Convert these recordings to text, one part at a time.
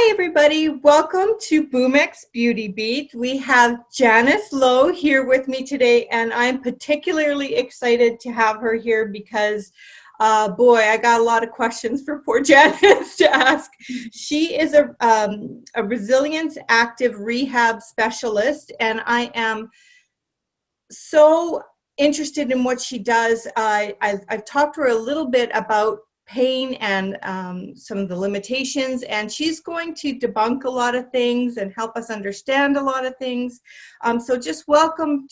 Hi everybody, welcome to boomxbeautybeat. We have Janice Low here with me today, and I'm particularly excited to have her here because boy, I got a lot of questions for poor Janice to ask. She is a Resilience Active Rehab specialist, and I am so interested in what she does. I've talked to her a little bit about pain and some of the limitations, and she's going to debunk a lot of things and help us understand a lot of things. So just welcome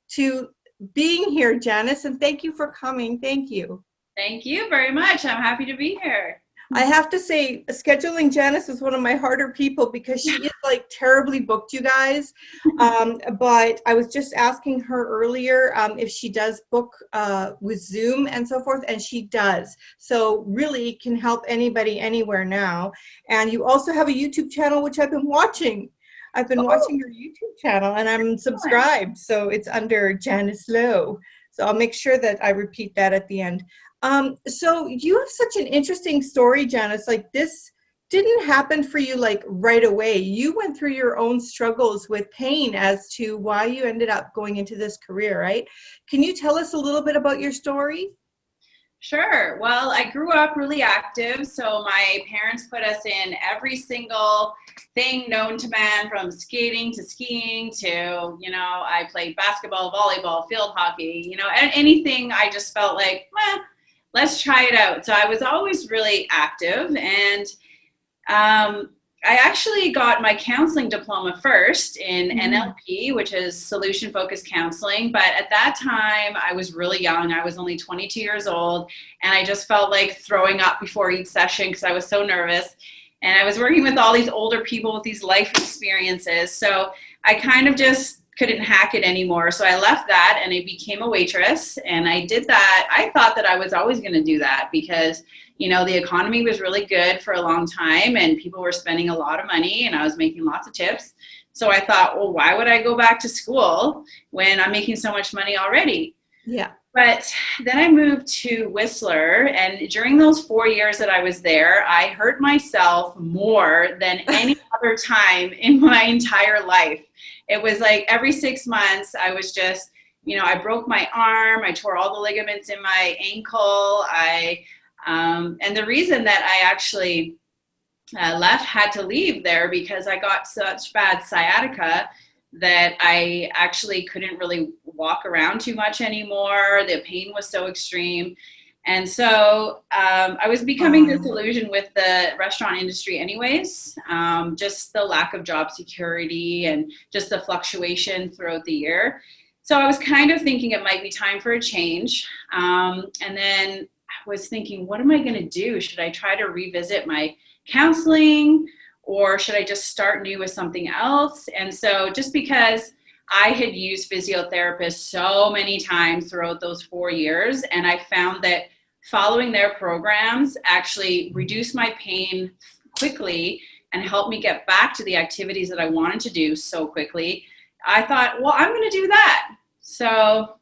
to being here, Janice, and thank you for coming. Thank you. Thank you very much. I'm happy to be here. I have to say, scheduling Janice is one of my harder people because she is like terribly booked, you guys. But I was just asking her earlier if she does book with Zoom and so forth, and she does. So really can help anybody anywhere now. And you also have a YouTube channel, which I've been watching. I've been watching your YouTube channel, and I'm subscribed. So it's under Janice Low. So I'll make sure that I repeat that at the end. So you have such an interesting story, Janice. Like, this didn't happen for you like right away. You went through your own struggles with pain as to why you ended up going into this career, right? Can you tell us a little bit about your story? Sure. Well, I grew up really active, so my parents put us in every single thing known to man, from skating to skiing to, I played basketball, volleyball, field hockey, anything. I just felt like, let's try it out. So I was always really active, and I actually got my counseling diploma first in NLP, which is solution focused counseling. But at that time, I was really young. I was only 22 years old, and I just felt like throwing up before each session because I was so nervous. And I was working with all these older people with these life experiences. So I kind of just couldn't hack it anymore. So I left that and I became a waitress, and I did that. I thought that I was always going to do that because, the economy was really good for a long time and people were spending a lot of money and I was making lots of tips. So I thought, well, why would I go back to school when I'm making so much money already? Yeah. But then I moved to Whistler, and during those 4 years that I was there, I hurt myself more than any other time in my entire life. It was like every 6 months, I was just, I broke my arm, I tore all the ligaments in my ankle. And the reason that I actually had to leave there because I got such bad sciatica that I actually couldn't really walk around too much anymore. The pain was so extreme. And so I was becoming disillusioned with the restaurant industry anyways, just the lack of job security and just the fluctuation throughout the year. So I was kind of thinking it might be time for a change. And then I was thinking, what am I going to do? Should I try to revisit my counseling, or should I just start new with something else? And so just because I had used physiotherapists so many times throughout those 4 years, and I found that following their programs actually reduced my pain quickly and helped me get back to the activities that I wanted to do so quickly, I thought, well, I'm going to do that. So,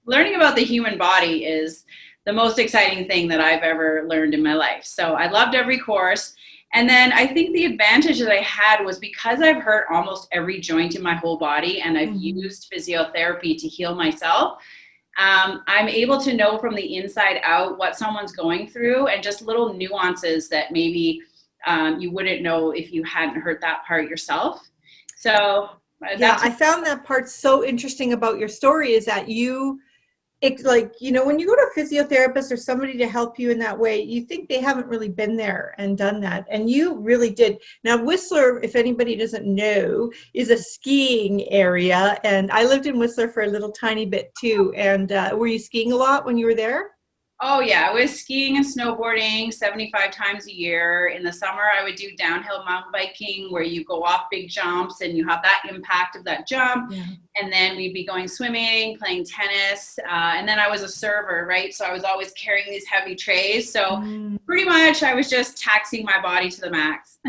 learning about the human body is the most exciting thing that I've ever learned in my life. So I loved every course. And then I think the advantage that I had was because I've hurt almost every joint in my whole body and I've used physiotherapy to heal myself, I'm able to know from the inside out what someone's going through and just little nuances that maybe you wouldn't know if you hadn't hurt that part yourself. So I found that part so interesting about your story is that it's like, when you go to a physiotherapist or somebody to help you in that way, you think they haven't really been there and done that. And you really did. Now, Whistler, if anybody doesn't know, is a skiing area. And I lived in Whistler for a little tiny bit too. And were you skiing a lot when you were there? Oh yeah, I was skiing and snowboarding 75 times a year. In the summer, I would do downhill mountain biking where you go off big jumps and you have that impact of that jump. Yeah. And then we'd be going swimming, playing tennis. And then I was a server, right? So I was always carrying these heavy trays. So pretty much I was just taxing my body to the max.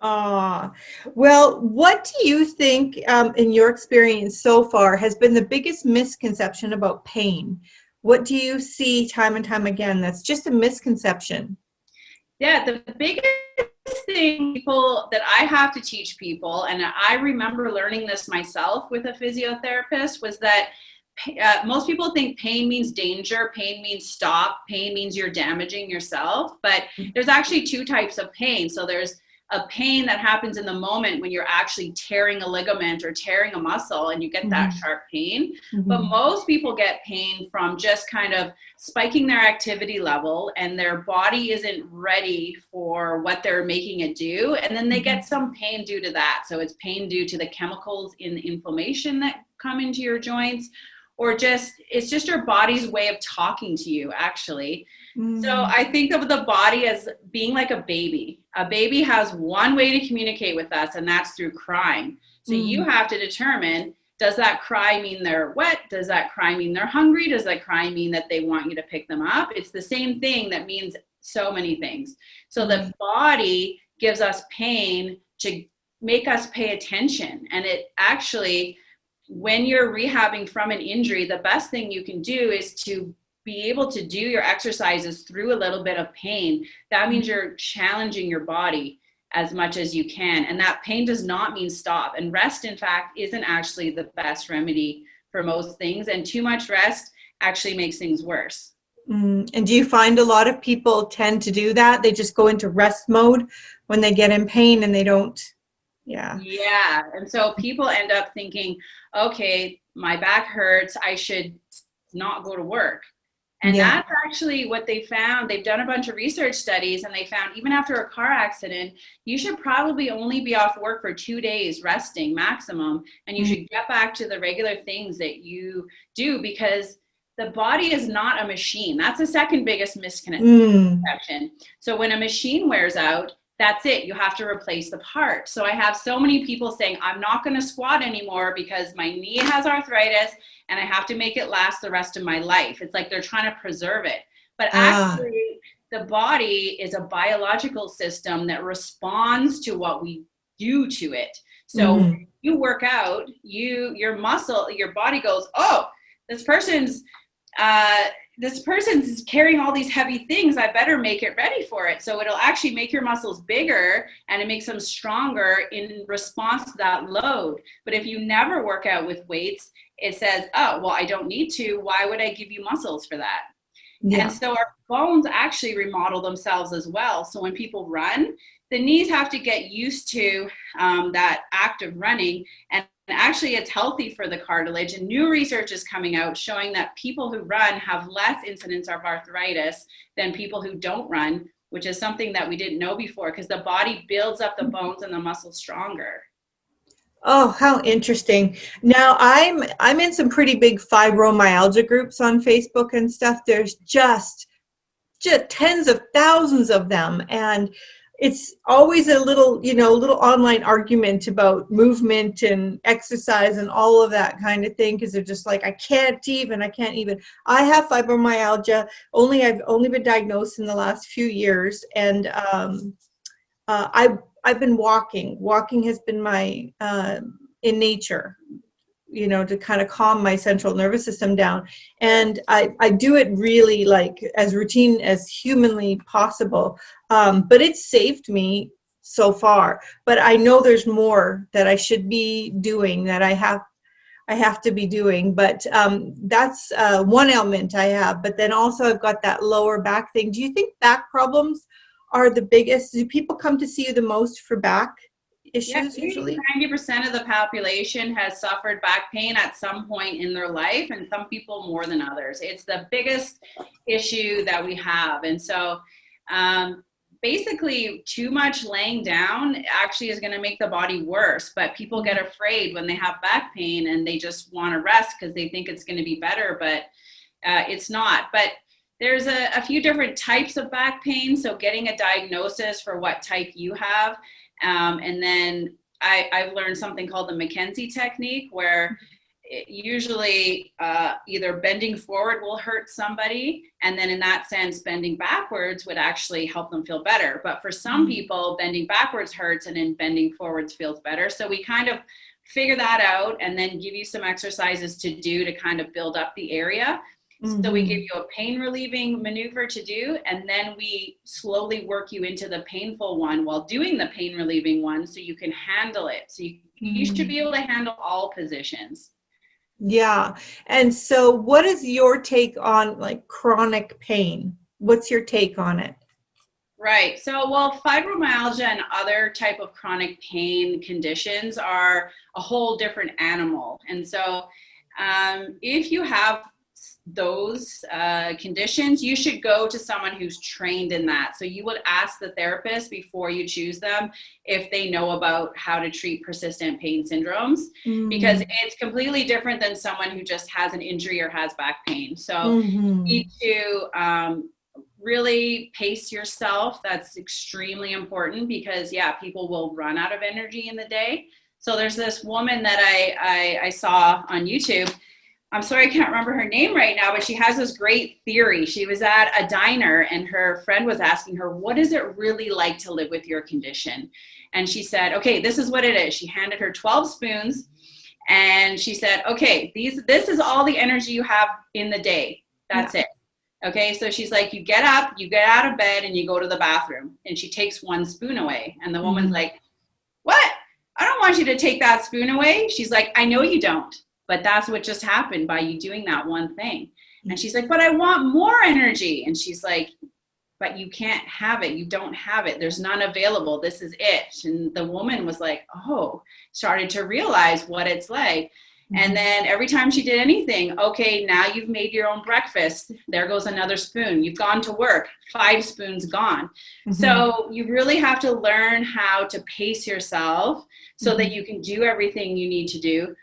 Well, what do you think in your experience so far has been the biggest misconception about pain? What do you see time and time again that's just a misconception? Yeah, the biggest thing people that I have to teach people, and I remember learning this myself with a physiotherapist, was that most people think pain means danger, pain means stop, pain means you're damaging yourself, but there's actually two types of pain. So there's a pain that happens in the moment when you're actually tearing a ligament or tearing a muscle and you get that sharp pain. But most people get pain from just kind of spiking their activity level and their body isn't ready for what they're making it do. And then they get some pain due to that. So it's pain due to the chemicals in the inflammation that come into your joints, or it's just your body's way of talking to you, actually. So I think of the body as being like a baby. A baby has one way to communicate with us, and that's through crying. So you have to determine, does that cry mean they're wet? Does that cry mean they're hungry? Does that cry mean that they want you to pick them up? It's the same thing that means so many things. So the body gives us pain to make us pay attention. And it actually, when you're rehabbing from an injury, the best thing you can do is to be able to do your exercises through a little bit of pain. That means you're challenging your body as much as you can. And that pain does not mean stop. And rest, in fact, isn't actually the best remedy for most things. And too much rest actually makes things worse. And do you find a lot of people tend to do that? They just go into rest mode when they get in pain and they don't. Yeah. And so people end up thinking, okay, my back hurts, I should not go to work. And that's actually what they found. They've done a bunch of research studies, and they found even after a car accident, you should probably only be off work for 2 days resting maximum. And you should get back to the regular things that you do, because the body is not a machine. That's the second biggest misconception. So when a machine wears out, that's it. You have to replace the part. So I have so many people saying, I'm not going to squat anymore because my knee has arthritis and I have to make it last the rest of my life. It's like they're trying to preserve it. But actually, the body is a biological system that responds to what we do to it. So when you work out, your body goes, oh, this person's carrying all these heavy things. I better make it ready for it. So it'll actually make your muscles bigger and it makes them stronger in response to that load. But if you never work out with weights, it says, oh, well, I don't need to. Why would I give you muscles for that? And so our bones actually remodel themselves as well. So when people run, the knees have to get used to that act of running. And actually, it's healthy for the cartilage. And new research is coming out showing that people who run have less incidence of arthritis than people who don't run, which is something that we didn't know before, because the body builds up the bones and the muscles stronger. Oh, how interesting. Now I'm in some pretty big fibromyalgia groups on Facebook and stuff. There's just tens of thousands of them. And it's always a little online argument about movement and exercise and all of that kind of thing, because they're just like, I can't even. I have fibromyalgia. I've only been diagnosed in the last few years, and I've been walking. Walking has been my in nature, to kind of calm my central nervous system down. And I do it really like as routine as humanly possible. But it's saved me so far. But I know there's more that I should be doing, that I have to be doing. But that's one element I have. But then also I've got that lower back thing. Do you think back problems are the biggest? Do people come to see you the most for back issues usually? 90% of the population has suffered back pain at some point in their life, and some people more than others. It's the biggest issue that we have. And so basically too much laying down actually is going to make the body worse, but people get afraid when they have back pain and they just want to rest because they think it's going to be better, but it's not. But there's a few different types of back pain. So getting a diagnosis for what type you have. And then I've learned something called the McKenzie technique, where usually either bending forward will hurt somebody. And then in that sense, bending backwards would actually help them feel better. But for some people, bending backwards hurts and then bending forwards feels better. So we kind of figure that out and then give you some exercises to do to kind of build up the area. So we give you a pain relieving maneuver to do, and then we slowly work you into the painful one while doing the pain relieving one so you can handle it. So you should be able to handle all positions. Yeah. And so what is your take on like chronic pain? What's your take on it? Right. So, well, fibromyalgia and other type of chronic pain conditions are a whole different animal. And so, if you have those conditions, you should go to someone who's trained in that. So you would ask the therapist before you choose them if they know about how to treat persistent pain syndromes, because it's completely different than someone who just has an injury or has back pain. So you need to really pace yourself. That's extremely important because, yeah, people will run out of energy in the day. So there's this woman that I saw on YouTube. I'm sorry, I can't remember her name right now, but she has this great theory. She was at a diner and her friend was asking her, what is it really like to live with your condition? And she said, okay, this is what it is. She handed her 12 spoons and she said, okay, this is all the energy you have in the day. That's it. Okay, so she's like, you get up, you get out of bed, and you go to the bathroom. And she takes one spoon away. And the woman's like, what? I don't want you to take that spoon away. She's like, I know you don't, but that's what just happened by you doing that one thing. And she's like, but I want more energy. And she's like, but you can't have it. You don't have it. There's none available. This is it. And the woman was like, oh, started to realize what it's like. And then every time she did anything, okay, now you've made your own breakfast. There goes another spoon. You've gone to work, 5 spoons gone. So you really have to learn how to pace yourself so that you can do everything you need to do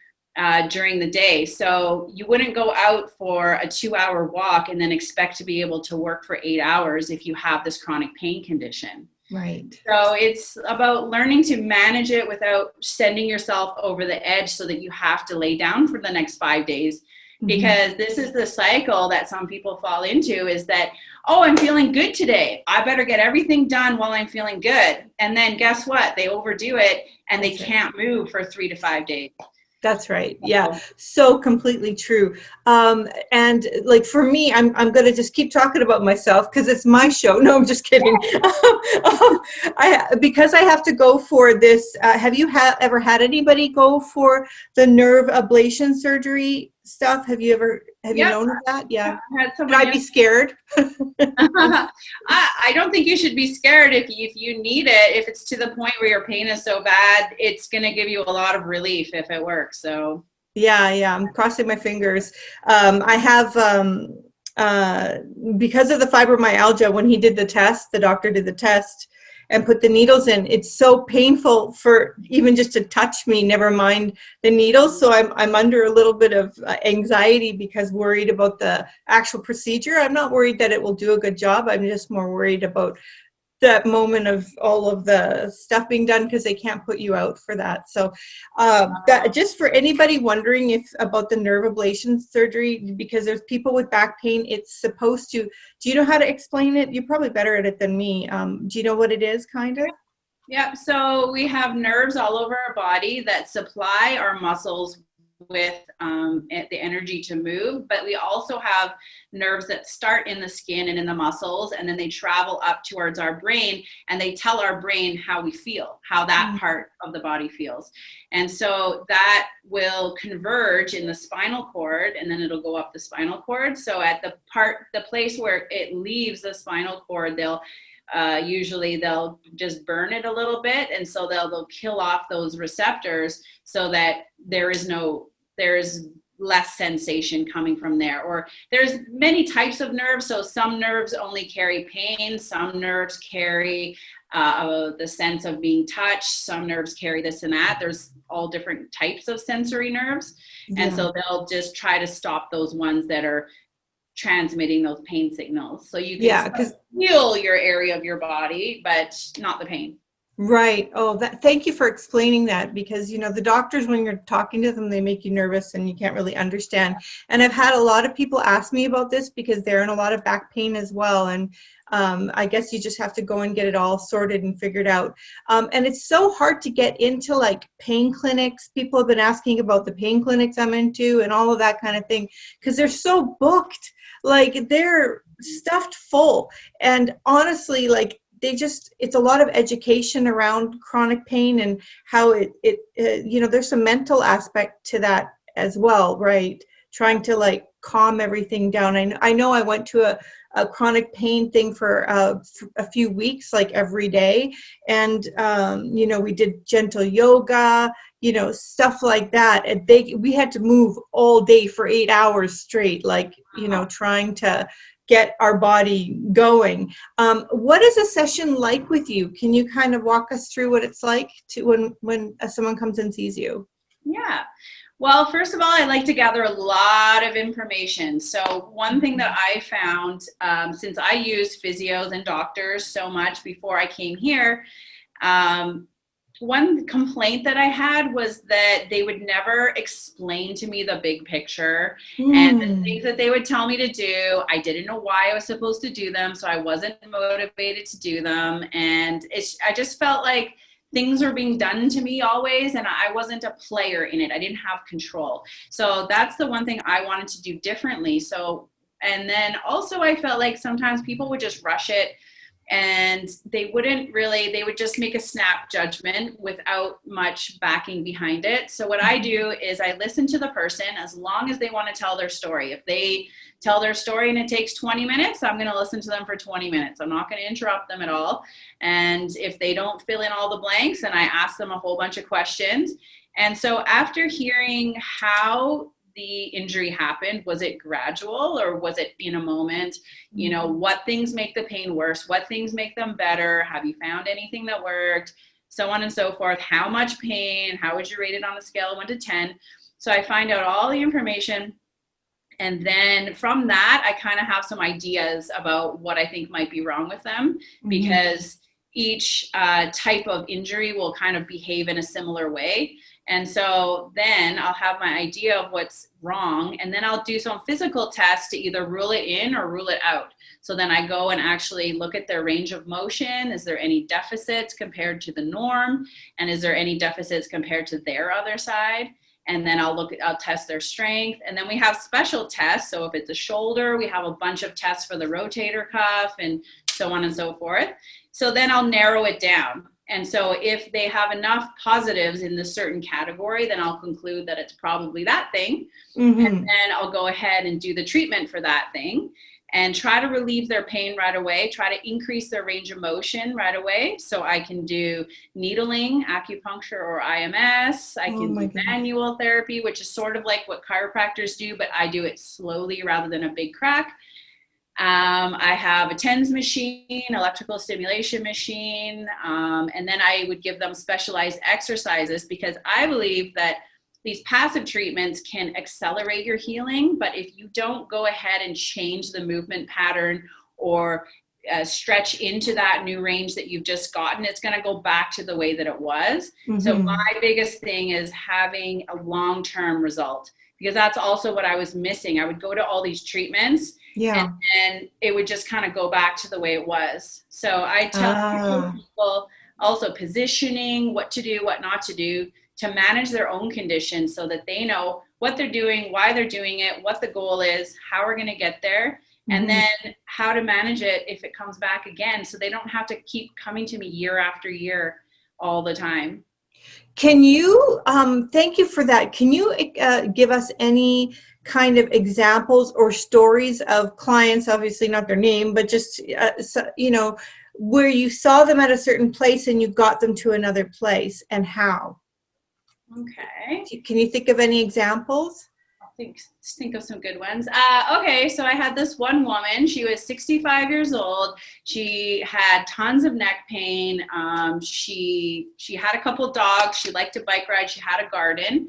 during the day. So you wouldn't go out for a 2-hour walk and then expect to be able to work for 8 hours if you have this chronic pain condition. Right. So it's about learning to manage it without sending yourself over the edge so that you have to lay down for the next 5 days. Because this is the cycle that some people fall into, is that, oh, I'm feeling good today. I better get everything done while I'm feeling good. And then guess what? They overdo it and they can't move for 3 to 5 days. That's right. Yeah. So completely true. And like for me, I'm going to just keep talking about myself because it's my show. No, I'm just kidding. Because I have to go for this. Have you ever had anybody go for the nerve ablation surgery stuff? Have you known of that? Yeah. Should I be scared? I don't think you should be scared if you need it. If it's to the point where your pain is so bad, it's going to give you a lot of relief if it works. So yeah, I'm crossing my fingers. I have because of the fibromyalgia, when he did the test, the doctor did the test and put the needles in, it's so painful for even just to touch me, never mind the needles. So I'm under a little bit of anxiety because worried about the actual procedure. I'm not worried that it will do a good job. I'm just more worried about that moment of all of the stuff being done because they can't put you out for that. So that, just for anybody wondering about the nerve ablation surgery, because there's people with back pain, it's supposed to, do you know how to explain it? You're probably better at it than me. Do you know what it is, kind of? Yeah, so we have nerves all over our body that supply our muscles with the energy to move, but we also have nerves that start in the skin and in the muscles, and then they travel up towards our brain, and they tell our brain how we feel, how that part of the body feels. And so that will converge in the spinal cord, and then it'll go up the spinal cord. So at the place where it leaves the spinal cord, they'll just burn it a little bit, and so they'll kill off those receptors so that there's less sensation coming from there. Or there's many types of nerves. So some nerves only carry pain, some nerves carry the sense of being touched, some nerves carry this and that. There's all different types of sensory nerves. And so they'll just try to stop those ones that are transmitting those pain signals. So you can feel your area of your body, but not the pain. Right. Oh, thank you for explaining that, because, the doctors, when you're talking to them, they make you nervous and you can't really understand. And I've had a lot of people ask me about this because they're in a lot of back pain as well. And I guess you just have to go and get it all sorted and figured out. And it's so hard to get into like pain clinics. People have been asking about the pain clinics I'm into and all of that kind of thing, because they're so booked. Like they're stuffed full. And honestly, like, it's a lot of education around chronic pain and how there's some mental aspect to that as well, right? Trying to like calm everything down. I know I went to a chronic pain thing for a few weeks, like every day. And, we did gentle yoga, stuff like that. And we had to move all day for 8 hours straight, like, trying to get our body going. What is a session like with you? Can you kind of walk us through what it's like to when someone comes and sees you? Yeah. Well, first of all, I like to gather a lot of information. So one thing that I found, since I used physios and doctors so much before I came here, one complaint that I had was that they would never explain to me the big picture and the things that they would tell me to do. I didn't know why I was supposed to do them, so I wasn't motivated to do them. And I just felt like things were being done to me always, and I wasn't a player in it. I didn't have control. So that's the one thing I wanted to do differently. And then also I felt like sometimes people would just rush it, and they would just make a snap judgment without much backing behind it. So what I do is I listen to the person as long as they want to tell their story. If they tell their story and it takes 20 minutes, I'm going to listen to them for 20 minutes. I'm not going to interrupt them at all. And if they don't fill in all the blanks, then I ask them a whole bunch of questions. And so after hearing how the injury happened, was it gradual or was it in a moment? What things make the pain worse? What things make them better? Have you found anything that worked? So on and so forth. How much pain? How would you rate it on a scale of 1 to 10? So I find out all the information. And then from that, I kind of have some ideas about what I think might be wrong with them, because each type of injury will kind of behave in a similar way. And so then I'll have my idea of what's wrong, and then I'll do some physical tests to either rule it in or rule it out. So then I go and actually look at their range of motion. Is there any deficits compared to the norm? And is there any deficits compared to their other side? And then I'll test their strength. And then we have special tests. So if it's a shoulder, we have a bunch of tests for the rotator cuff and so on and so forth. So then I'll narrow it down. And so if they have enough positives in this certain category, then I'll conclude that it's probably that thing. And then I'll go ahead and do the treatment for that thing and try to relieve their pain right away, try to increase their range of motion right away. So I can do needling, acupuncture, or IMS. I can do manual therapy, which is sort of like what chiropractors do, but I do it slowly rather than a big crack. I have a TENS machine, electrical stimulation machine, and then I would give them specialized exercises, because I believe that these passive treatments can accelerate your healing, but if you don't go ahead and change the movement pattern or stretch into that new range that you've just gotten, it's going to go back to the way that it was. So my biggest thing is having a long-term result, because that's also what I was missing. I would go to all these treatments and it would just kind of go back to the way it was. So I tell people also positioning, what to do, what not to do, to manage their own condition so that they know what they're doing, why they're doing it, what the goal is, how we're going to get there, and then how to manage it if it comes back again, so they don't have to keep coming to me year after year all the time. Can you, thank you for that. Can you give us any kind of examples or stories of clients, obviously not their name, but just, where you saw them at a certain place and you got them to another place, and how? Okay. Can you think of any examples? Think of some good ones. Okay, so I had this one woman. She was 65 years old. She had tons of neck pain. She had a couple dogs. She liked to bike ride. She had a garden.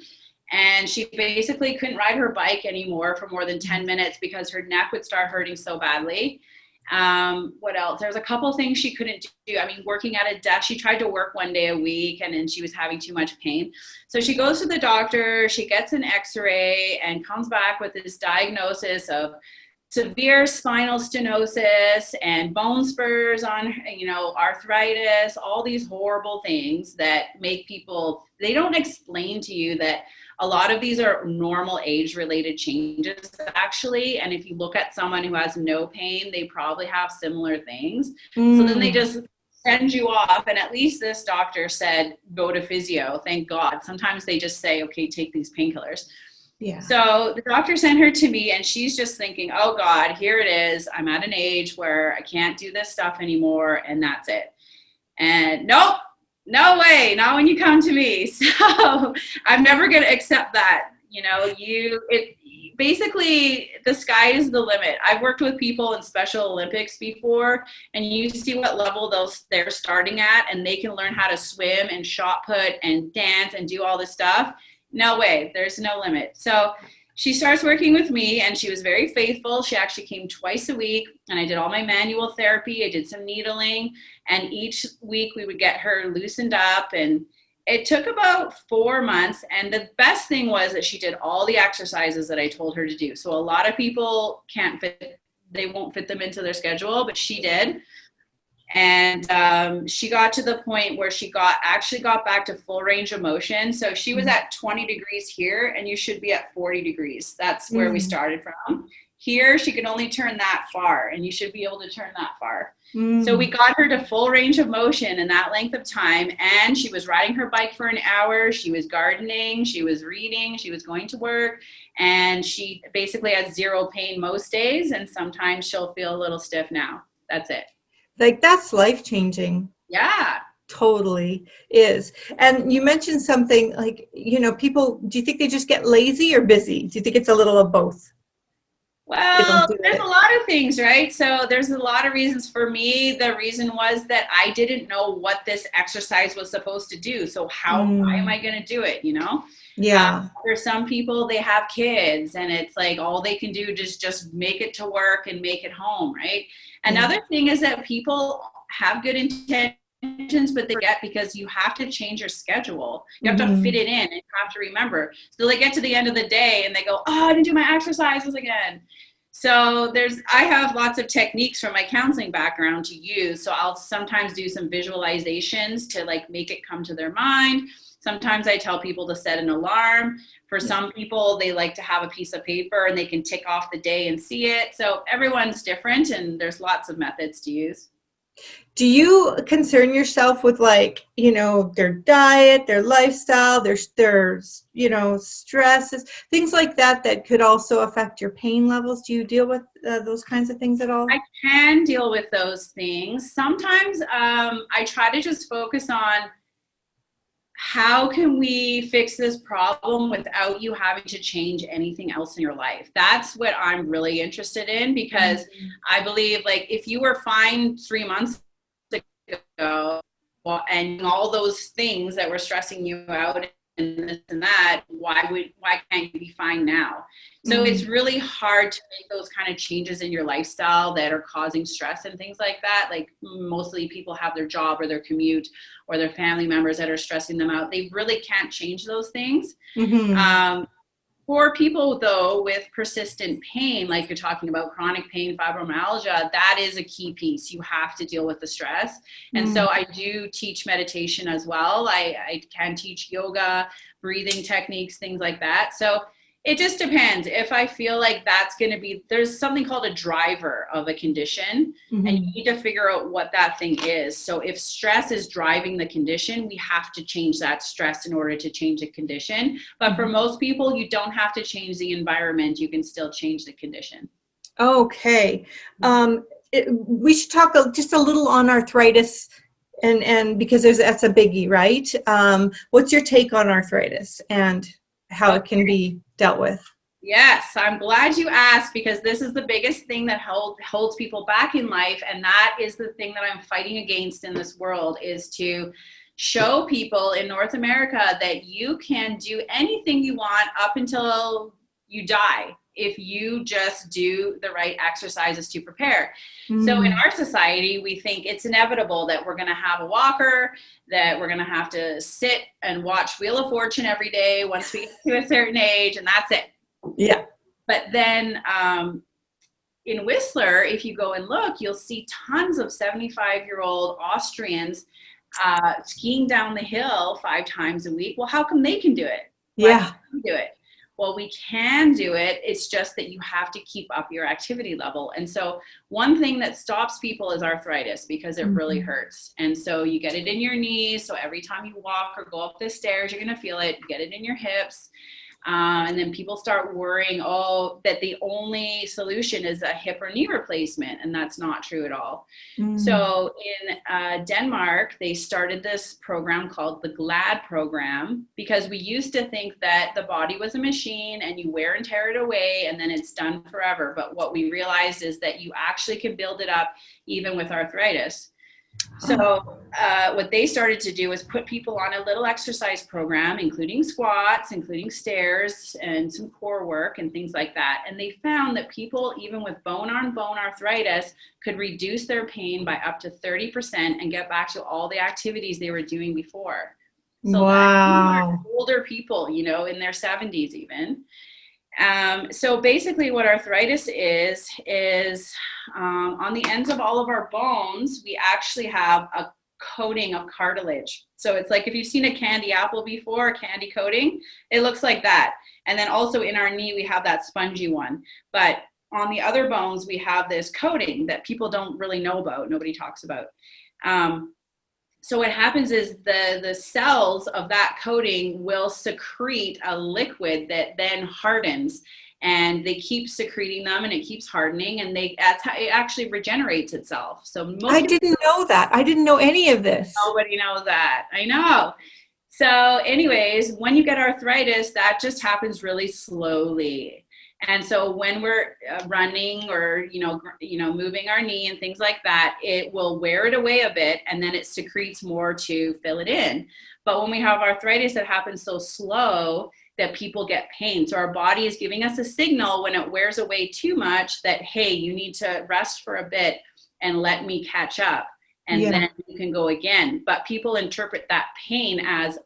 And she basically couldn't ride her bike anymore for more than 10 minutes because her neck would start hurting so badly. What else? There's a couple things she couldn't do. I mean, working at a desk, she tried to work one day a week and then she was having too much pain. So she goes to the doctor, she gets an x-ray and comes back with this diagnosis of severe spinal stenosis and bone spurs on, arthritis, all these horrible things that make people, they don't explain to you that a lot of these are normal age-related changes, actually. And if you look at someone who has no pain, they probably have similar things. So then they just send you off. And at least this doctor said, go to physio. Thank God. Sometimes they just say, okay, take these painkillers. Yeah. So the doctor sent her to me and she's just thinking, oh God, here it is. I'm at an age where I can't do this stuff anymore. And that's it. And nope. No way, not when you come to me. So I'm never going to accept that. Basically the sky is the limit. I've worked with people in Special Olympics before, and you see what level they're starting at, and they can learn how to swim and shot put and dance and do all this stuff. No way, there's no limit. So she starts working with me and she was very faithful. She actually came twice a week and I did all my manual therapy. I did some needling, and each week we would get her loosened up, and it took about 4 months. And the best thing was that she did all the exercises that I told her to do. So a lot of people they won't fit them into their schedule, but she did. And she got to the point where she actually got back to full range of motion. So she was at 20 degrees here, and you should be at 40 degrees. That's where we started from. Here, she can only turn that far, and you should be able to turn that far. So we got her to full range of motion in that length of time, and she was riding her bike for an hour. She was gardening, she was reading, she was going to work, and she basically has zero pain most days, and sometimes she'll feel a little stiff now. That's it. Like, that's life-changing. Yeah. Totally is. And you mentioned something like, people, do you think they just get lazy or busy? Do you think it's a little of both? Well, there's a lot of things, right? So there's a lot of reasons. For me, the reason was that I didn't know what this exercise was supposed to do. So why am I going to do it? Yeah. There's some people, they have kids and it's like all they can do is just make it to work and make it home, right? Another thing is that people have good intentions, but they get, because you have to change your schedule. You have to fit it in, and you have to remember. So they get to the end of the day and they go, oh, I didn't do my exercises again. So I have lots of techniques from my counseling background to use. So I'll sometimes do some visualizations to make it come to their mind. Sometimes I tell people to set an alarm. For some people, they like to have a piece of paper and they can tick off the day and see it. So everyone's different, and there's lots of methods to use. Do you concern yourself with their diet, their lifestyle, their stresses, things like that could also affect your pain levels? Do you deal with those kinds of things at all? I can deal with those things. Sometimes I try to just focus on how can we fix this problem without you having to change anything else in your life? That's what I'm really interested in, because I believe if you were fine 3 months ago and all those things that were stressing you out and this and that, why can't you be fine now? So it's really hard to make those kind of changes in your lifestyle that are causing stress and things like that. Mostly people have their job or their commute or their family members that are stressing them out. They really can't change those things. For people, though, with persistent pain, like you're talking about chronic pain, fibromyalgia, that is a key piece. You have to deal with the stress. And so I do teach meditation as well. I can teach yoga, breathing techniques, things like that. So it just depends. If I feel like that's going to be, there's something called a driver of a condition, and you need to figure out what that thing is. So if stress is driving the condition, we have to change that stress in order to change the condition. But for most people, you don't have to change the environment. You can still change the condition. Okay. We should talk just a little on arthritis, and because that's a biggie, right? What's your take on arthritis and how it can be dealt with? Yes, I'm glad you asked, because this is the biggest thing that holds people back in life. And that is the thing that I'm fighting against in this world, is to show people in North America that you can do anything you want up until you die. if you just do the right exercises to prepare. So in our society, we think it's inevitable that we're going to have a walker, that we're going to have to sit and watch Wheel of Fortune every day once we get to a certain age, and that's it. Yeah. But then in Whistler, if you go and look, you'll see tons of 75-year-old Austrians skiing down the hill 5 times a week. Well, how come they can do it? Why can't we do it? Well, we can do it. It's just that you have to keep up your activity level. And so one thing that stops people is arthritis, because it really hurts. And so you get it in your knees. So every time you walk or go up the stairs, you're going to feel it. You get it in your hips. And then people start worrying, that the only solution is a hip or knee replacement. And that's not true at all. So in Denmark, they started this program called the GLAD program, because we used to think that the body was a machine and you wear and tear it away and then it's done forever. But what we realized is that you actually can build it up even with arthritis. So what they started to do was put people on a little exercise program, including squats, including stairs, and some core work and things like that. And they found that people, even with bone-on-bone arthritis, could reduce their pain by up to 30% and get back to all the activities they were doing before. So wow. Older people, in their 70s even. So basically what arthritis is on the ends of all of our bones, we actually have a coating of cartilage. So it's like if you've seen a candy apple before, a candy coating, it looks like that. And then also in our knee, we have that spongy one. But on the other bones, we have this coating that people don't really know about. Nobody talks about. So what happens is the cells of that coating will secrete a liquid that then hardens, and they keep secreting them and it keeps hardening, and that's how it actually regenerates itself. So I didn't know that. I didn't know any of this. Nobody knows that. I know. So anyways, when you get arthritis, that just happens really slowly. And so when we're running or, moving our knee and things like that, it will wear it away a bit and then it secretes more to fill it in. But when we have arthritis, it happens so slow that people get pain. So our body is giving us a signal when it wears away too much that, hey, you need to rest for a bit and let me catch up. And then you can go again. But people interpret that pain as,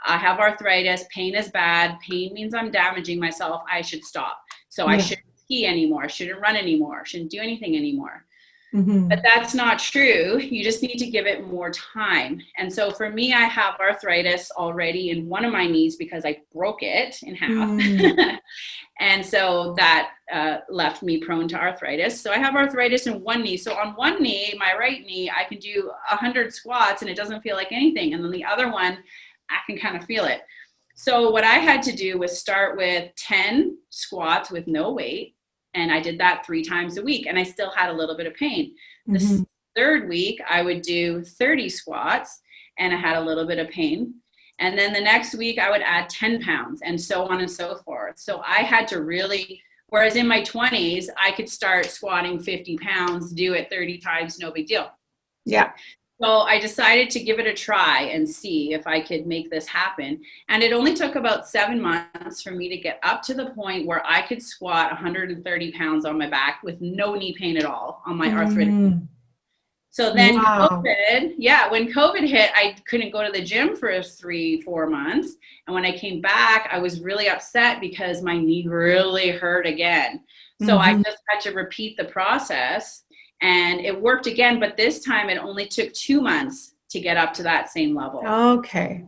I have arthritis, pain is bad, pain means I'm damaging myself, I should stop. So I shouldn't ski anymore, shouldn't run anymore, shouldn't do anything anymore. But that's not true. You just need to give it more time. And so for me, I have arthritis already in one of my knees because I broke it in half. And so that left me prone to arthritis. So I have arthritis in one knee. So on one knee, my right knee, I can do 100 squats and it doesn't feel like anything. And then the other one, I can kind of feel it. So what I had to do was start with 10 squats with no weight. And I did that 3 times a week. And I still had a little bit of pain. The third week, I would do 30 squats and I had a little bit of pain. And then the next week, I would add 10 pounds and so on and so forth. So I had to really, whereas in my 20s, I could start squatting 50 pounds, do it 30 times, no big deal. Yeah. So I decided to give it a try and see if I could make this happen. And it only took about 7 months for me to get up to the point where I could squat 130 pounds on my back with no knee pain at all on my arthritic. So then when COVID hit, I couldn't go to the gym for 3-4 months. And when I came back, I was really upset because my knee really hurt again. So I just had to repeat the process. And it worked again, but this time it only took 2 months to get up to that same level. Okay.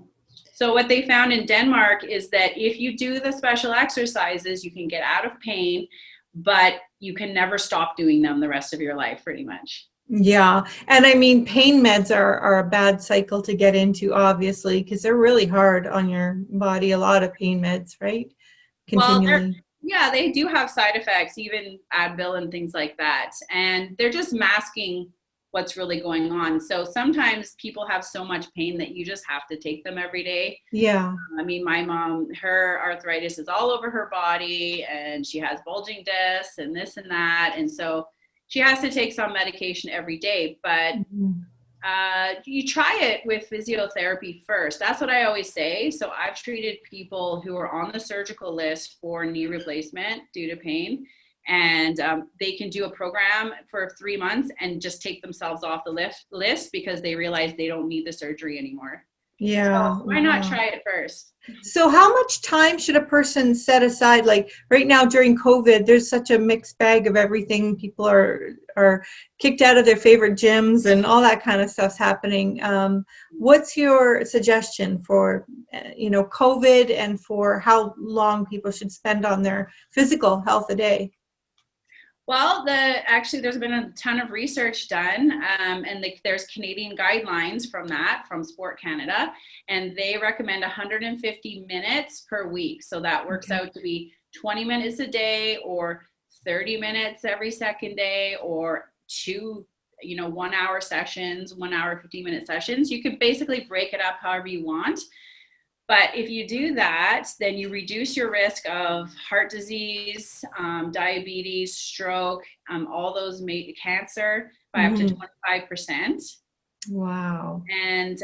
So what they found in Denmark is that if you do the special exercises, you can get out of pain, but you can never stop doing them the rest of your life, pretty much. Yeah. And I mean, pain meds are a bad cycle to get into, obviously, because they're really hard on your body. A lot of pain meds, right? Continually. Well, they do have side effects, even Advil and things like that. And they're just masking what's really going on. So sometimes people have so much pain that you just have to take them every day. Yeah. I mean, my mom, her arthritis is all over her body and she has bulging discs and this and that. And so she has to take some medication every day. But You try it with physiotherapy first. That's what I always say. So I've treated people who are on the surgical list for knee replacement due to pain, and they can do a program for 3 months and just take themselves off the list because they realize they don't need the surgery anymore. Yeah. So why not try it first? So how much time should a person set aside? Like right now during COVID, there's such a mixed bag of everything. People are kicked out of their favorite gyms and all that kind of stuff's happening. What's your suggestion for, COVID, and for how long people should spend on their physical health a day? Well, actually, there's been a ton of research done, and there's Canadian guidelines from Sport Canada, and they recommend 150 minutes per week. So that works out to be 20 minutes a day, or 30 minutes every second day, or 2 1 hour sessions, 1 hour, 15-minute sessions. You can basically break it up however you want. But if you do that, then you reduce your risk of heart disease, diabetes, stroke, all those cancer by up to 25%. Wow. And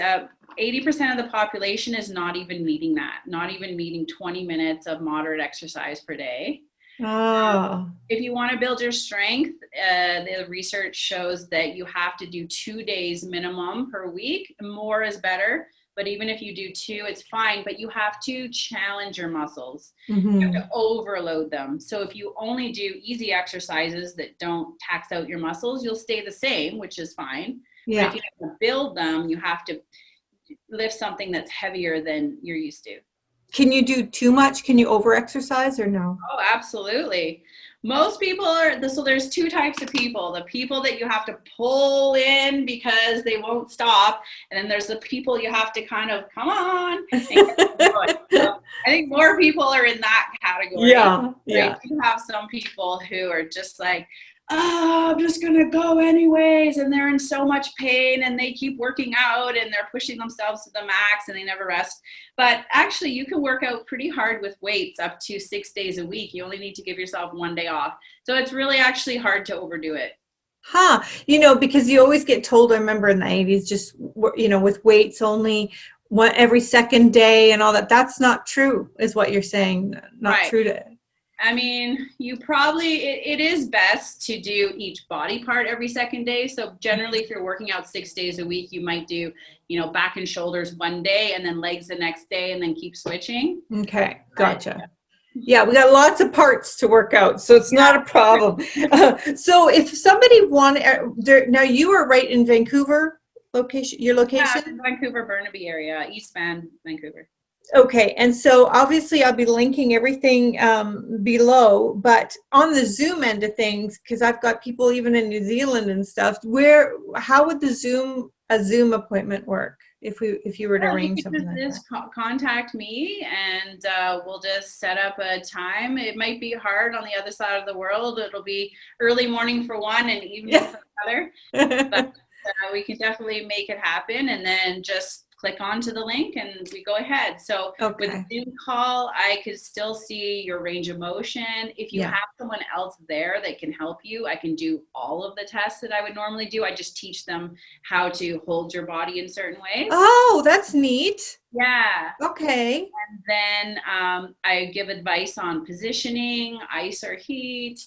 80% of the population is not even meeting that, not even meeting 20 minutes of moderate exercise per day. Oh. If you want to build your strength, the research shows that you have to do 2 days minimum per week. More is better. But even if you do 2, it's fine, but you have to challenge your muscles. You have to overload them. So if you only do easy exercises that don't tax out your muscles, you'll stay the same, which is fine. Yeah. But if you have to build them, you have to lift something that's heavier than you're used to. Can you do too much? Can you over-exercise or no? Oh, absolutely. Most people so there's 2 types of people: the people that you have to pull in because they won't stop, and then there's the people you have to kind of come on and get going. So I think more people are in that category. Yeah. You have some people who are just like, oh, I'm just gonna go anyways, and they're in so much pain, and they keep working out, and they're pushing themselves to the max, and they never rest. But actually, you can work out pretty hard with weights up to 6 days a week. You only need to give yourself 1 day off. So it's really actually hard to overdo it. Huh. Because you always get told, I remember in the 80s, just, with weights only every second day and all that. That's not true, is what you're saying. Not Right. true to. I mean, it is best to do each body part every second day. So generally, if you're working out 6 days a week, you might do, back and shoulders 1 day, and then legs the next day, and then keep switching. Okay. Gotcha. Yeah, we got lots of parts to work out, so it's not a problem. So if somebody now you are right in Vancouver location, your location? Yeah, Vancouver, Burnaby area, East Van, Vancouver. Okay, and so obviously I'll be linking everything below, but on the Zoom end of things, because I've got people even in New Zealand and stuff, how would a Zoom appointment work if you were to arrange something like that? Just contact me, and we'll just set up a time. It might be hard on the other side of the world. It'll be early morning for one and evening for the other, but we can definitely make it happen, and then just click onto the link and we go ahead. So with a Zoom call, I could still see your range of motion. If you have someone else there that can help you, I can do all of the tests that I would normally do. I just teach them how to hold your body in certain ways. Oh, that's neat. Yeah. Okay. And then I give advice on positioning, ice or heat,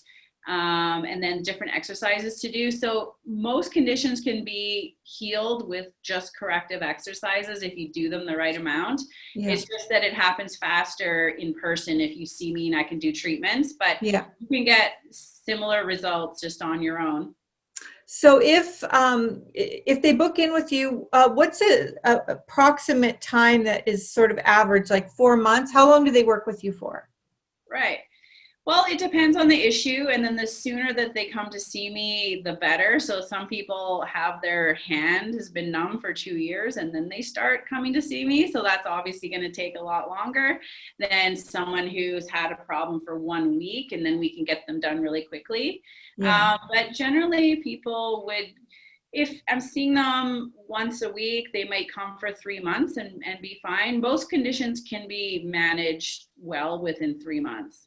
and then different exercises to do. So most conditions can be healed with just corrective exercises if you do them the right amount. Yeah. It's just that it happens faster in person if you see me and I can do treatments, but you can get similar results just on your own. So if they book in with you, what's a approximate time that is sort of average, like 4 months? How long do they work with you for? Right. Well, it depends on the issue, and then the sooner that they come to see me, the better. So some people have their hand has been numb for 2 years, and then they start coming to see me. So that's obviously going to take a lot longer than someone who's had a problem for 1 week, and then we can get them done really quickly. Yeah. But generally, people would, if I'm seeing them once a week, they might come for 3 months and be fine. Most conditions can be managed well within 3 months.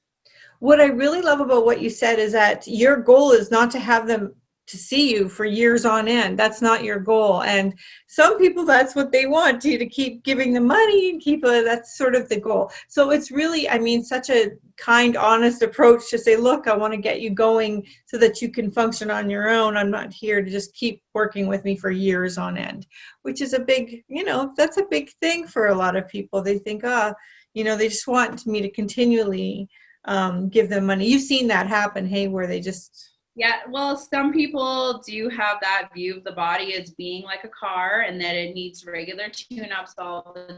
What I really love about what you said is that your goal is not to have them to see you for years on end. That's not your goal. And some people, that's what they want, you to keep giving them money and keep that's sort of the goal. So it's really, I mean, such a kind, honest approach to say, look, I want to get you going so that you can function on your own. I'm not here to just keep working with me for years on end, which is a big, that's a big thing for a lot of people. They think, they just want me to continually give them money. You've seen that happen, hey, where they just... Yeah, well, some people do have that view of the body as being like a car and that it needs regular tune-ups all the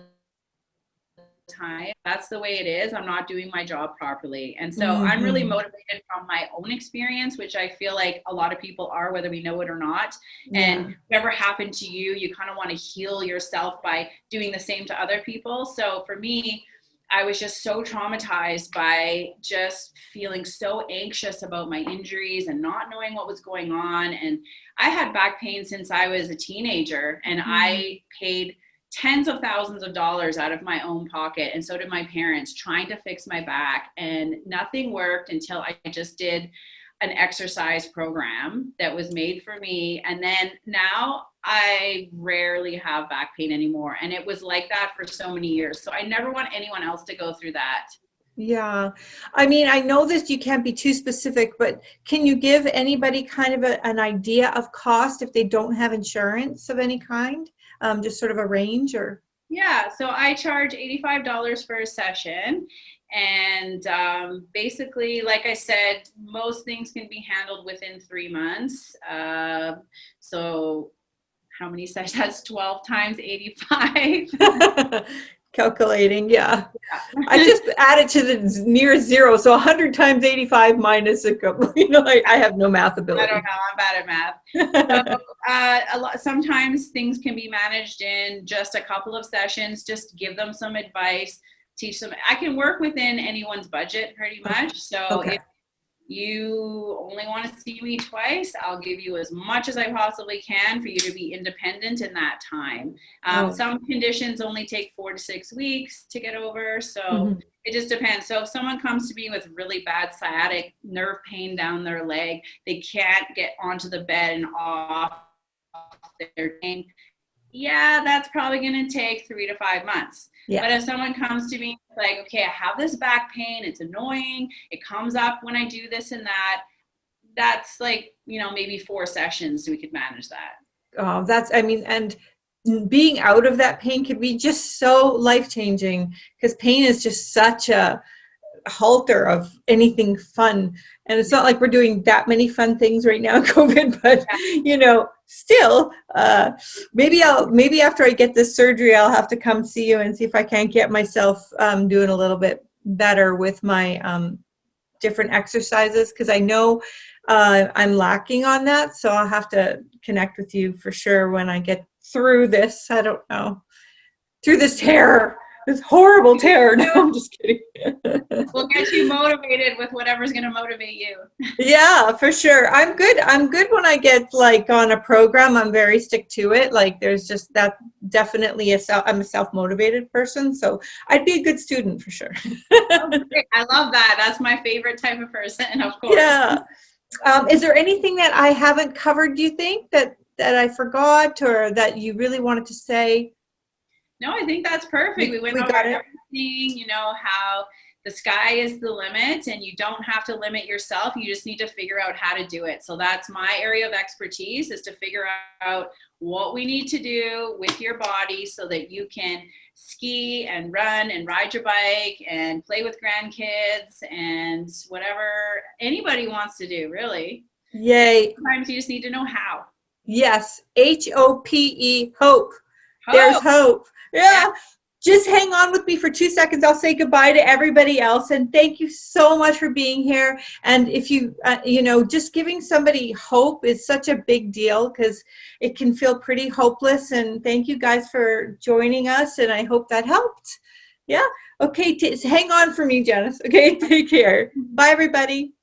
time. That's the way it is. I'm not doing my job properly. And so I'm really motivated from my own experience, which I feel like a lot of people are, whether we know it or not. Yeah. And whatever happened to you, you kind of want to heal yourself by doing the same to other people. So for me, I was just so traumatized by just feeling so anxious about my injuries and not knowing what was going on. And I had back pain since I was a teenager, and I paid tens of thousands of dollars out of my own pocket, and so did my parents, trying to fix my back, and nothing worked until I just did an exercise program that was made for me. And then now I rarely have back pain anymore. And it was like that for so many years. So I never want anyone else to go through that. Yeah. I mean, I know this, you can't be too specific, but can you give anybody kind of an idea of cost if they don't have insurance of any kind? Just sort of a range or? Yeah. So I charge $85 for a session. And basically, like I said, most things can be handled within 3 months. So how many sessions? That's 12 times 85. Calculating, yeah. I just added to the nearest zero. So 100 times 85 minus a couple. I have no math ability. I don't know. I'm bad at math. Sometimes things can be managed in just a couple of sessions. Just give them some advice. Teach them. I can work within anyone's budget pretty much. So if you only want to see me twice, I'll give you as much as I possibly can for you to be independent in that time. Some conditions only take 4 to 6 weeks to get over. So it just depends. So if someone comes to me with really bad sciatic nerve pain down their leg, they can't get onto the bed and off their pain. Yeah, that's probably going to take 3 to 5 months. Yeah. But if someone comes to me like, okay, I have this back pain, it's annoying, it comes up when I do this and that, that's like, maybe 4 sessions we could manage that. Oh, and being out of that pain could be just so life-changing, because pain is just such a halter of anything fun. And it's not like we're doing that many fun things right now in COVID, but still, maybe after I get this surgery, I'll have to come see you and see if I can't get myself doing a little bit better with my different exercises, because I know I'm lacking on that. So I'll have to connect with you for sure when I get through this. I don't know, through this terror. This horrible terror. No, I'm just kidding. We'll get you motivated with whatever's going to motivate you. Yeah, for sure. I'm good when I get on a program. I'm very stick to it. There's just that definitely I'm a self-motivated person. So I'd be a good student for sure. Oh, great. I love that. That's my favorite type of person, of course. Yeah. Is there anything that I haven't covered, do you think, that I forgot or that you really wanted to say? No, I think that's perfect. We went over everything, how the sky is the limit and you don't have to limit yourself. You just need to figure out how to do it. So that's my area of expertise, is to figure out what we need to do with your body so that you can ski and run and ride your bike and play with grandkids and whatever anybody wants to do, really. Yay. Sometimes you just need to know how. Yes. HOPE, hope. There's hope. Yeah. Just hang on with me for 2 seconds. I'll say goodbye to everybody else. And thank you so much for being here. And if you, just giving somebody hope is such a big deal, because it can feel pretty hopeless. And thank you guys for joining us. And I hope that helped. Yeah. Okay. Hang on for me, Janice. Okay. Take care. Bye, everybody.